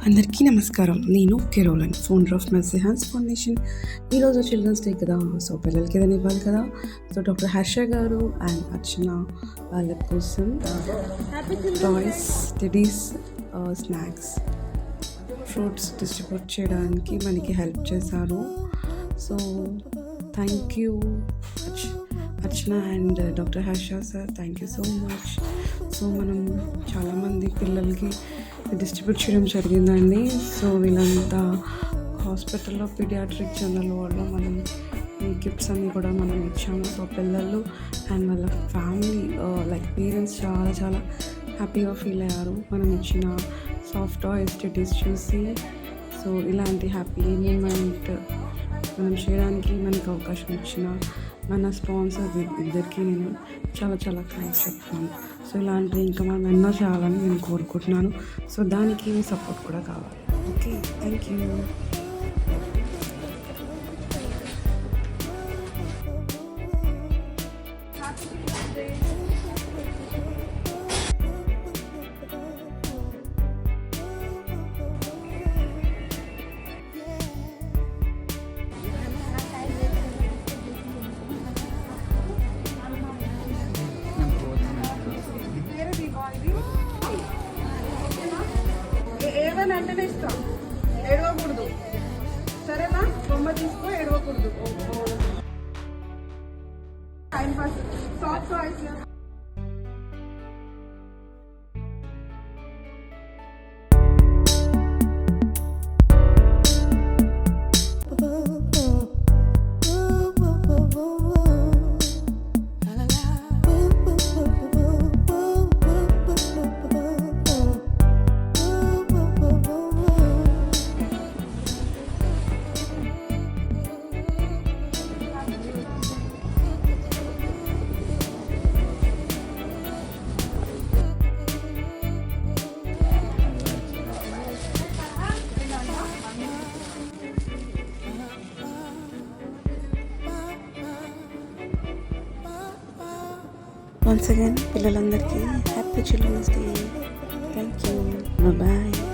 అందరికీ నమస్కారం. నేను Caroline, founder of mercy hands foundation. ఈరోజు చిల్డ్రన్స్ డే కదా, సో పిల్లలకి ఏదైనా ఇవ్వాలి కదా. సో డాక్టర్ హర్ష గారు అండ్ అర్చన వాళ్ళ కోసం టాయ్స్, టెడీస్, స్నాక్స్, ఫ్రూట్స్ డిస్ట్రిబ్యూట్ చేయడానికి మనకి హెల్ప్ చేశారు. So thank you Archana and doctor Harsha sir, thank you so much. So మనం చాలామంది పిల్లలకి డిస్ట్రిబ్యూట్ చేయడం జరిగిందండి. సో వీళ్ళంతా హాస్పిటల్లో పీడియాట్రిక్ జనరల్ వార్డ్లో మనం ఈ గిఫ్ట్స్ అన్నీ కూడా మనం ఇచ్చాము. సో పిల్లలు అండ్ వాళ్ళ ఫ్యామిలీ లైక్ పేరెంట్స్ చాలా చాలా హ్యాపీగా ఫీల్ అయ్యారు మనం ఇచ్చిన సాఫ్ట్ టాయ్స్, టెడ్డీస్ చూసి. సో ఇలాంటి హ్యాపీ మూమెంట్ మనం చేయడానికి మనకు అవకాశం ఇచ్చిన మన స్పాన్సర్ ఇద్దరికి నేను చాలా చాలా థ్యాంక్స్ చెప్తున్నాను. సో ఇలాంటివి ఇంకా మనం ఎన్నో చేయాలని నేను కోరుకుంటున్నాను. సో దానికి మీ సపోర్ట్ కూడా కావాలి. Okay, thank you. ఏమని అంటేనే ఇస్తాం, ఏడవకూడదు. సరేనా? బొమ్మ తీసుకో, ఏడవకూడదు. Time pass soft toys. Once again పిల్లలందరికీ happy children's day. Thank you. Bye.